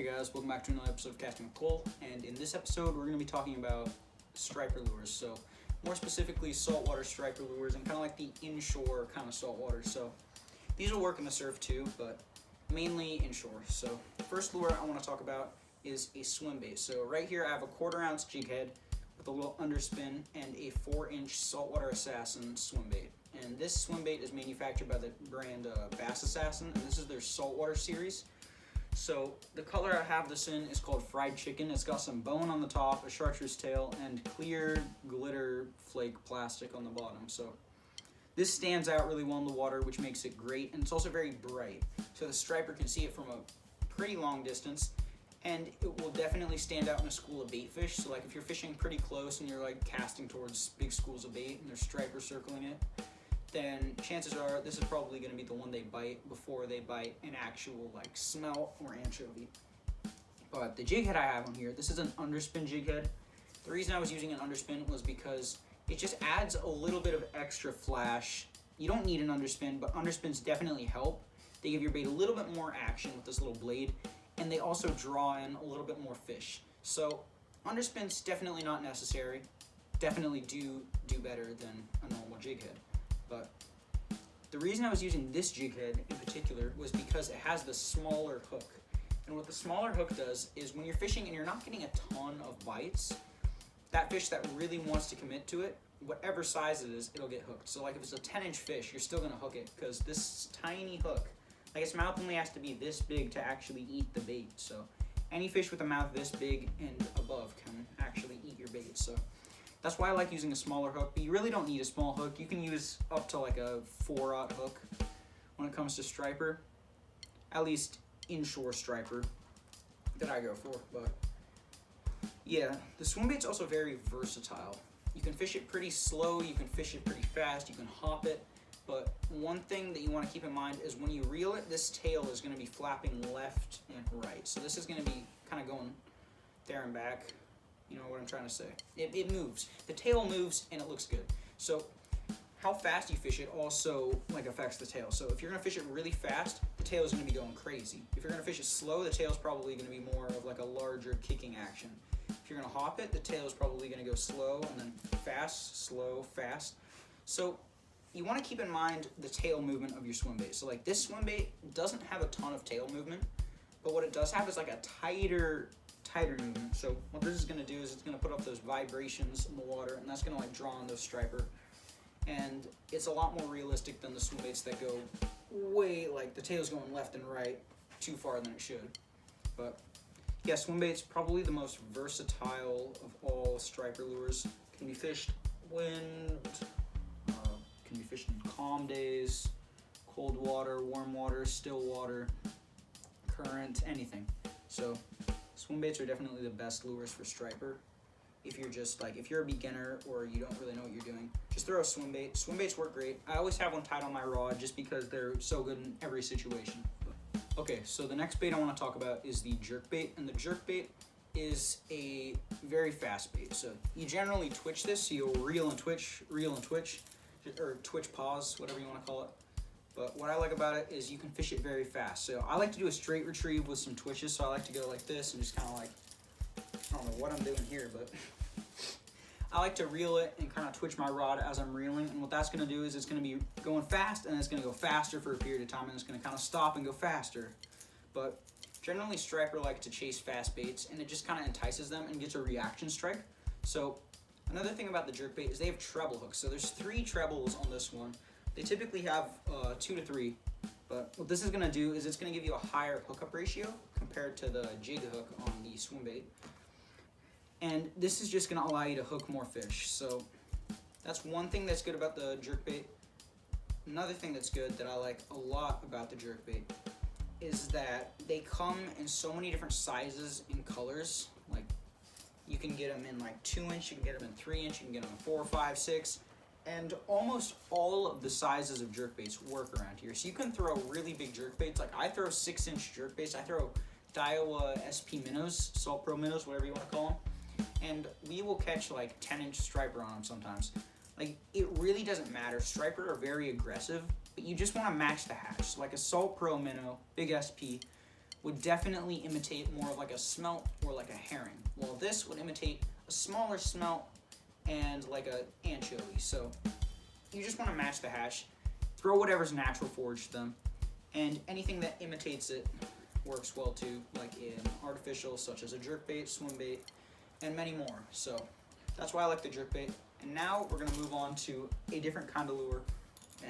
Hey guys, welcome back to another episode of Casting with Cole, and in this episode we're going to be talking about striper lures, so more specifically saltwater striper lures and kind of like the inshore kind of saltwater. So these will work in the surf too, but mainly inshore. So the first lure I want to talk about is a swim bait. So right here I have a 1/4 ounce jig head with a little underspin and a 4-inch saltwater assassin swim bait. And this swim bait is manufactured by the brand Bass Assassin, and this is their saltwater series. So the color I have this in is called Fried Chicken. It's got some bone on the top, a chartreuse tail, and clear glitter flake plastic on the bottom. So this stands out really well in the water, which makes it great, and it's also very bright. So the striper can see it from a pretty long distance, and it will definitely stand out in a school of bait fish. So like if you're fishing pretty close and you're like casting towards big schools of bait and there's stripers circling it, then chances are this is probably going to be the one they bite before they bite an actual like smelt or anchovy. But the jig head I have on here, this is an underspin jig head. The reason I was using an underspin was because it just adds a little bit of extra flash. You don't need an underspin, but underspins definitely help. They give your bait a little bit more action with this little blade, and they also draw in a little bit more fish. So underspins definitely not necessary. Definitely do better than a normal jig head. But the reason I was using this jig head in particular was because it has the smaller hook. And what the smaller hook does is when you're fishing and you're not getting a ton of bites, that fish that really wants to commit to it, whatever size it is, it'll get hooked. So like if it's a 10-inch fish, you're still going to hook it because this tiny hook, like its mouth only has to be this big to actually eat the bait. So any fish with a mouth this big and above can actually eat your bait. So that's why I like using a smaller hook, but you really don't need a small hook. You can use up to like a 4/0 hook when it comes to striper, at least inshore striper that I go for. But yeah, the swim bait's also very versatile. You can fish it pretty slow, you can fish it pretty fast, you can hop it, but one thing that you want to keep in mind is when you reel it, this tail is going to be flapping left and right. So this is going to be kind of going there and back. You know what I'm trying to say. It moves. The tail moves and it looks good. So how fast you fish it also like affects the tail. So if you're gonna fish it really fast, the tail is gonna be going crazy. If you're gonna fish it slow, the tail's probably gonna be more of like a larger kicking action. If you're gonna hop it, the tail is probably gonna go slow and then fast, slow, fast. So you wanna keep in mind the tail movement of your swim bait. So like this swim bait doesn't have a ton of tail movement, but what it does have is like a tighter movement. So what this is going to do is it's going to put up those vibrations in the water, and that's going to like draw on those striper, and it's a lot more realistic than the swim baits that go way like the tail's going left and right too far than it should. But yeah, swim bait's probably the most versatile of all striper lures. Can be fished wind, can be fished in calm days, cold water, warm water, still water, current, anything. So swim baits are definitely the best lures for striper. If you're a beginner or you don't really know what you're doing, just throw a swim bait. Swim baits work great. I always have one tied on my rod just because they're so good in every situation. Okay, so the next bait I want to talk about is the jerk bait, and the jerk bait is a very fast bait. So you generally twitch this, so you'll reel and twitch, or twitch pause, whatever you want to call it. But what I like about it is you can fish it very fast. So I like to do a straight retrieve with some twitches. So I like to go like this and just kind of like, I don't know what I'm doing here, but I like to reel it and kind of twitch my rod as I'm reeling. And what that's going to do is it's going to be going fast, and it's going to go faster for a period of time, and it's going to kind of stop and go faster. But generally striper like to chase fast baits, and it just kind of entices them and gets a reaction strike. So another thing about the jerk bait is they have treble hooks. So there's 3 trebles on this one. They typically have 2 to 3, but what this is going to do is it's going to give you a higher hookup ratio compared to the jig hook on the swim bait. And this is just going to allow you to hook more fish. So that's one thing that's good about the jerk bait. Another thing that's good that I like a lot about the jerk bait is that they come in so many different sizes and colors. Like you can get them in like 2-inch, you can get them in 3-inch, you can get them in 4, 5, 6. And almost all of the sizes of jerk baits work around here. So you can throw really big jerk baits. Like I throw 6-inch jerk baits. I throw Daiwa SP minnows, Salt Pro minnows, whatever you want to call them. And we will catch like 10-inch striper on them sometimes. Like it really doesn't matter. Striper are very aggressive, but you just want to match the hatch. So like a Salt Pro minnow, big SP, would definitely imitate more of like a smelt or like a herring, while this would imitate a smaller smelt and like a anchovy. So you just want to match the hatch, throw whatever's natural forage to them, and anything that imitates it works well too, like in artificial such as a jerkbait, swim bait, and many more. So that's why I like the jerkbait. And now we're going to move on to a different kind of lure,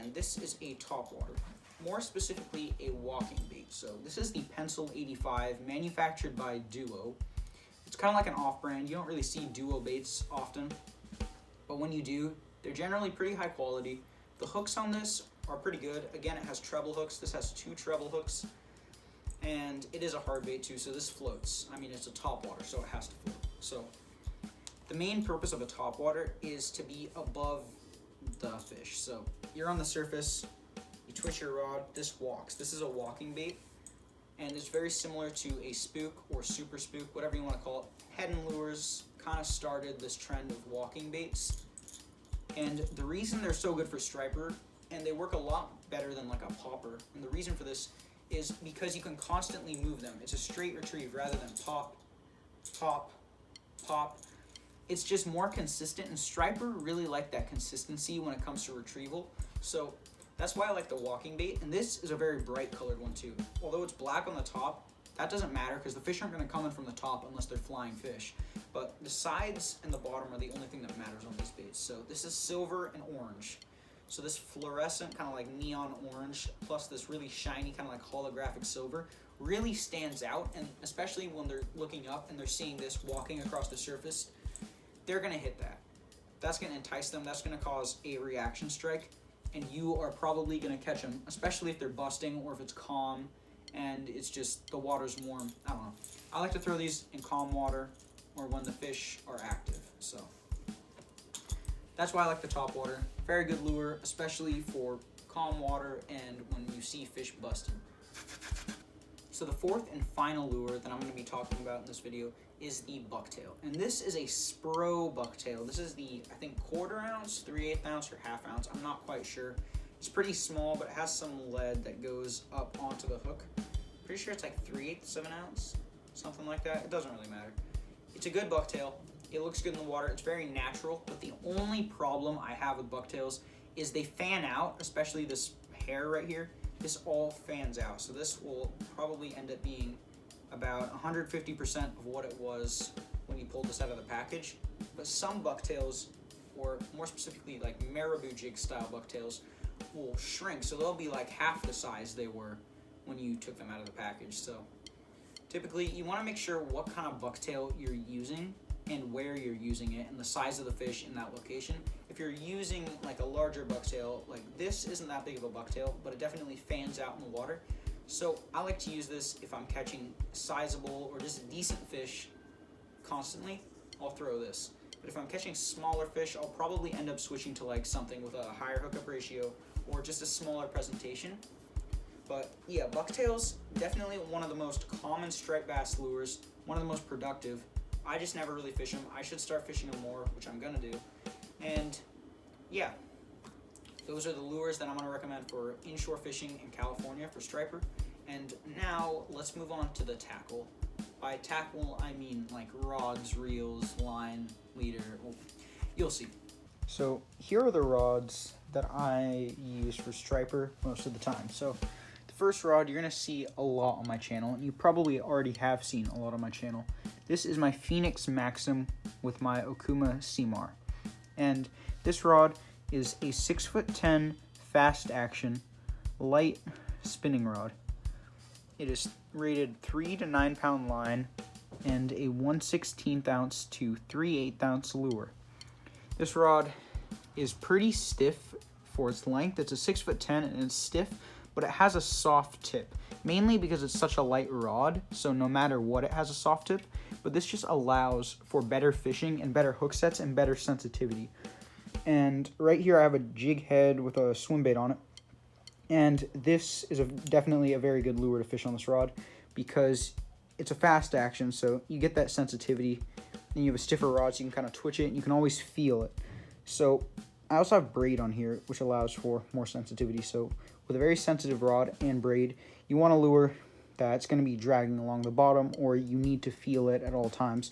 and this is a topwater, more specifically a walking bait. So this is the Pencil 85, manufactured by Duo. It's kind of like an off-brand. You don't really see Duo baits often, but when you do, they're generally pretty high quality. The hooks on this are pretty good. Again, it has treble hooks. This has 2 treble hooks, and it is a hard bait too, so this floats. I mean, it's a topwater, so it has to float. So the main purpose of a topwater is to be above the fish. So you're on the surface, you twitch your rod, this walks. This is a walking bait, and it's very similar to a spook or super spook, whatever you want to call it. Head and Lures kind of started this trend of walking baits, and the reason they're so good for striper, and they work a lot better than like a popper, and the reason for this is because you can constantly move them. It's a straight retrieve rather than pop, pop, pop. It's just more consistent, and striper really like that consistency when it comes to retrieval. So that's why I like the walking bait, and this is a very bright colored one too. Although it's black on the top, that doesn't matter because the fish aren't going to come in from the top unless they're flying fish. But the sides and the bottom are the only thing that matters on these baits. So this is silver and orange. So this fluorescent kind of like neon orange plus this really shiny kind of like holographic silver really stands out, and especially when they're looking up and they're seeing this walking across the surface, they're going to hit that. That's going to entice them. That's going to cause a reaction strike, and you are probably going to catch them, especially if they're busting or if it's calm and it's just the water's warm. I don't know. I like to throw these in calm water or when the fish are active. So that's why I like the topwater. Very good lure, especially for calm water and when you see fish busting. So the fourth and final lure that I'm going to be talking about in this video is the bucktail. And this is a Spro bucktail. This is the, I think, 1/4 ounce, 3/8 ounce, or 1/2 ounce. I'm not quite sure. It's pretty small, but it has some lead that goes up onto the hook. Pretty sure it's like 3/8 of an ounce, something like that. It doesn't really matter. It's a good bucktail. It looks good in the water. It's very natural, but the only problem I have with bucktails is they fan out, especially this hair right here. This all fans out. So this will probably end up being about 150% of what it was when you pulled this out of the package. But some bucktails, or more specifically like marabou jig style bucktails, will shrink. So they'll be like half the size they were when you took them out of the package. So typically you want to make sure what kind of bucktail you're using and where you're using it and the size of the fish in that location. If you're using like a larger bucktail, like this isn't that big of a bucktail, but it definitely fans out in the water. So I like to use this if I'm catching sizable or just decent fish constantly, I'll throw this. But if I'm catching smaller fish, I'll probably end up switching to like something with a higher hookup ratio or just a smaller presentation. But yeah, bucktails, definitely one of the most common striped bass lures, one of the most productive. I just never really fish them. I should start fishing them more, which I'm gonna do. And yeah, those are the lures that I'm gonna recommend for inshore fishing in California for striper. And now let's move on to the tackle. By tackle, I mean like rods, reels, line, leader. Well, you'll see. So here are the rods that I use for striper most of the time. So the first rod you're gonna see a lot on my channel, and you probably already have seen a lot on my channel. This is my Phoenix Maxim with my Okuma Seamar. And this rod is a 6'10" fast action light spinning rod. It is rated 3 to 9 pound line and a 1/16 ounce to 3/8 ounce lure. This rod is pretty stiff for its length. It's a 6'10" and it's stiff, but it has a soft tip, mainly because it's such a light rod, so no matter what it has a soft tip, but this just allows for better fishing and better hook sets and better sensitivity. And right here I have a jig head with a swim bait on it, and this is definitely a very good lure to fish on this rod because it's a fast action, so you get that sensitivity, and you have a stiffer rod so you can kind of twitch it and you can always feel it. So I also have braid on here, which allows for more sensitivity. So with a very sensitive rod and braid, you want a lure that it's going to be dragging along the bottom, or you need to feel it at all times.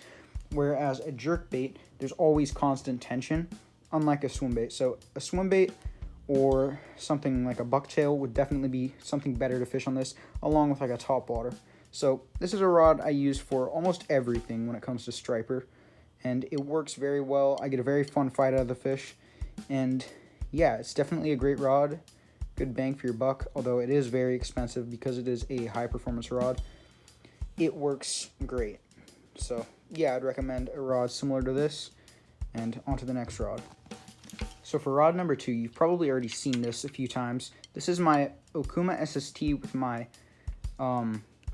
Whereas a jerk bait, there's always constant tension, unlike a swim bait. So a swim bait or something like a bucktail would definitely be something better to fish on this, along with like a top water. So this is a rod I use for almost everything when it comes to striper, and it works very well. I get a very fun fight out of the fish, and yeah, it's definitely a great rod. Good bang for your buck, although it is very expensive because it is a high performance rod. It works great. So yeah, I'd recommend a rod similar to this. And on to the next rod. So for rod number 2, you've probably already seen this a few times. This is my Okuma SST with my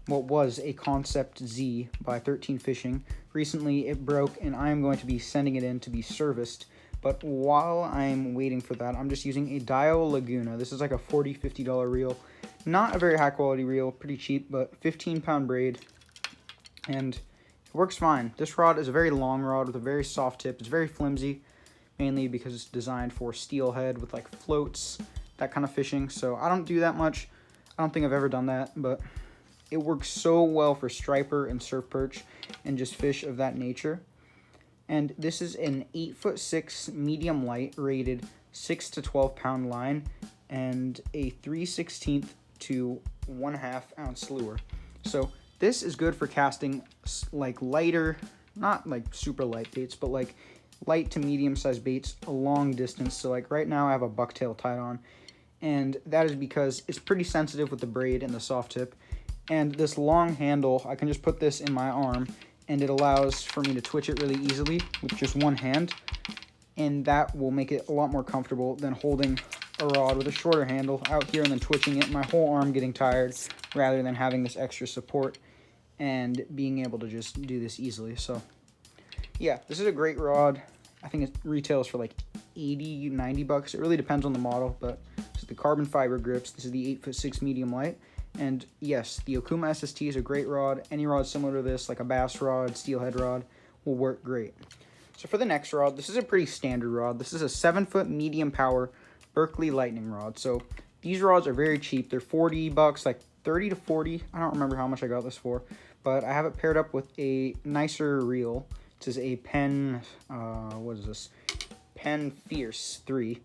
what was a Concept Z by 13 Fishing. Recently it broke, and I am going to be sending it in to be serviced. But while I'm waiting for that, I'm just using a Dio Laguna. This is like a $40, $50 reel. Not a very high quality reel, pretty cheap, but 15-pound braid. And it works fine. This rod is a very long rod with a very soft tip. It's very flimsy, mainly because it's designed for steelhead with like floats, that kind of fishing. So I don't do that much. I don't think I've ever done that, but it works so well for striper and surf perch and just fish of that nature. And this is an 8'6" medium light rated 6 to 12 pound line and a 3/16 to 1/2 ounce lure. So this is good for casting like lighter, not like super light baits, but like light to medium sized baits a long distance. So like right now I have a bucktail tied on, and that is because it's pretty sensitive with the braid and the soft tip. And this long handle, I can just put this in my arm, and it allows for me to twitch it really easily with just one hand, and that will make it a lot more comfortable than holding a rod with a shorter handle out here and then twitching it, my whole arm getting tired, rather than having this extra support and being able to just do this easily. So yeah, this is a great rod. I think it retails for like 80, 90 bucks. It really depends on the model, but this is the carbon fiber grips. This is the 8'6" medium light. And yes, the Okuma SST is a great rod. Any rod similar to this, like a bass rod, steelhead rod, will work great. So for the next rod, this is a pretty standard rod. This is a 7-foot medium power Berkeley Lightning rod. So these rods are very cheap. They're 40 bucks, like 30 to 40. I don't remember how much I got this for, but I have it paired up with a nicer reel. This is a Penn, what is this? Penn Fierce 3.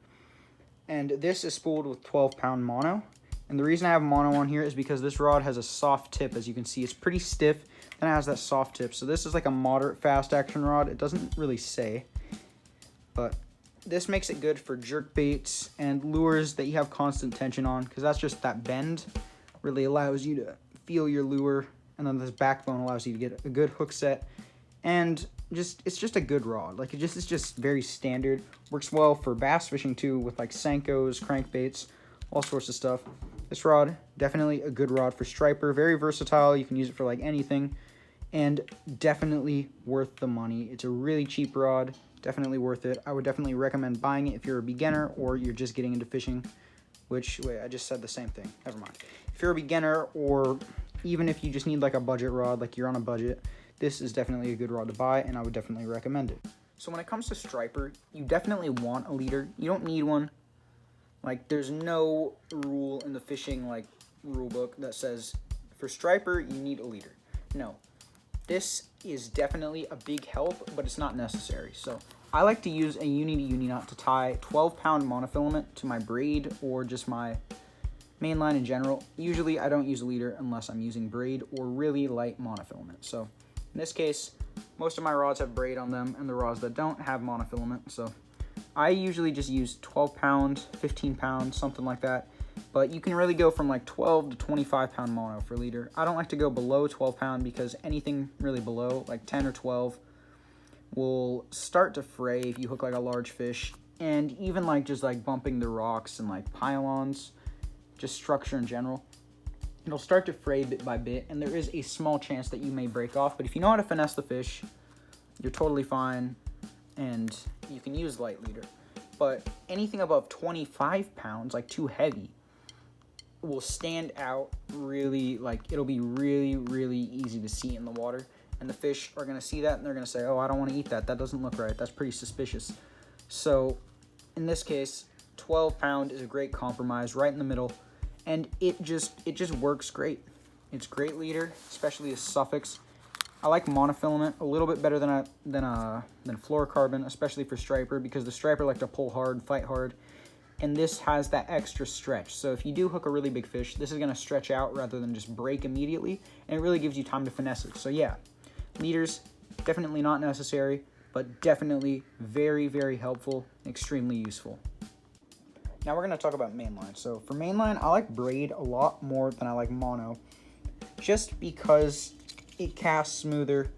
And this is spooled with 12-pound mono. And the reason I have mono on here is because this rod has a soft tip. As you can see, it's pretty stiff, then it has that soft tip. So this is like a moderate fast action rod. It doesn't really say, but this makes it good for jerk baits and lures that you have constant tension on, because that's just that bend really allows you to feel your lure, and then this backbone allows you to get a good hook set, and it's just a good rod. Like it's just very standard. Works well for bass fishing too, with like Senkos, crankbaits, all sorts of stuff. This rod, definitely a good rod for striper. Very versatile. You can use it for like anything, and definitely worth the money. It's a really cheap rod. Definitely worth it. I would definitely recommend buying it if you're a beginner or you're just getting into fishing, which, wait, I just said the same thing. Never mind. If you're a beginner, or even if you just need like a budget rod, like you're on a budget, this is definitely a good rod to buy, and I would definitely recommend it. So when it comes to striper, you definitely want a leader. You don't need one. Like, there's no rule in the fishing, like, rule book that says for striper, you need a leader. No. This is definitely a big help, but it's not necessary. So I like to use a uni-to-uni knot to tie 12-pound monofilament to my braid or just my main line in general. Usually I don't use a leader unless I'm using braid or really light monofilament. So in this case, most of my rods have braid on them, and the rods that don't have monofilament. So I usually just use 12 pound, 15 pounds, something like that. But you can really go from like 12 to 25 pound mono for leader. I don't like to go below 12 pound because anything really below like 10 or 12 will start to fray if you hook like a large fish. And even like just like bumping the rocks and like pylons, just structure in general, it'll start to fray bit by bit, and there is a small chance that you may break off. But if you know how to finesse the fish, you're totally fine, and you can use light leader. But anything above 25 pounds, like too heavy, will stand out really, like it'll be really, really easy to see in the water. And the fish are going to see that, and they're going to say, oh, I don't want to eat that. That doesn't look right. That's pretty suspicious. So in this case, 12 pound is a great compromise right in the middle, and it just works great. It's great leader, especially the suffix. I like monofilament a little bit better than fluorocarbon, especially for striper, because the striper like to pull hard, fight hard, and this has that extra stretch. So if you do hook a really big fish, this is going to stretch out rather than just break immediately, and it really gives you time to finesse it. So yeah, leaders, definitely not necessary, but definitely very, very helpful, extremely useful. Now we're going to talk about mainline. So for mainline, I like braid a lot more than I like mono, just because it casts smoother.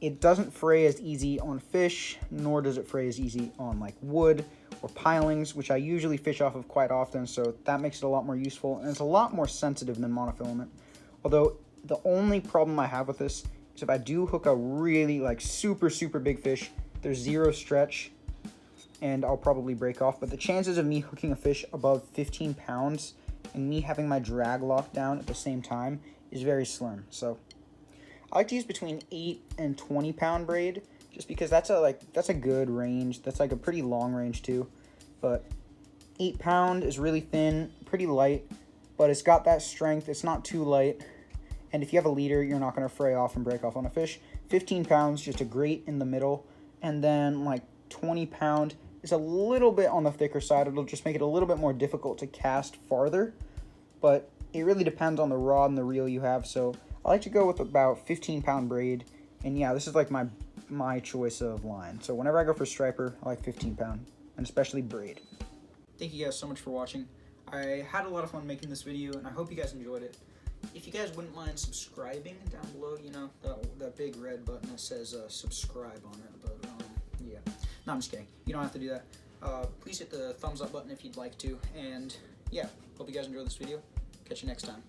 It doesn't fray as easy on fish, nor does it fray as easy on like wood or pilings, which I usually fish off of quite often, so that makes it a lot more useful, and it's a lot more sensitive than monofilament. Although the only problem I have with this is if I do hook a really like super big fish, there's zero stretch and I'll probably break off, but the chances of me hooking a fish above 15 pounds and me having my drag locked down at the same time is very slim. So I like to use between 8 and 20 pound braid, just because that's a good range. That's like a pretty long range too. But 8 pound is really thin, pretty light, but it's got that strength. It's not too light. And if you have a leader, you're not going to fray off and break off on a fish. 15 pounds, just a great in the middle. And then like 20 pound is a little bit on the thicker side. It'll just make it a little bit more difficult to cast farther. But it really depends on the rod and the reel you have. So I like to go with about 15 pound braid. And yeah, this is like my choice of line. So whenever I go for striper, I like 15 pound, and especially braid. Thank you guys so much for watching. I had a lot of fun making this video, and I hope you guys enjoyed it. If you guys wouldn't mind subscribing down below, you know, that big red button that says subscribe on it. But yeah, no, I'm just kidding. You don't have to do that. Please hit the thumbs up button if you'd like to. And yeah, hope you guys enjoyed this video. Catch you next time.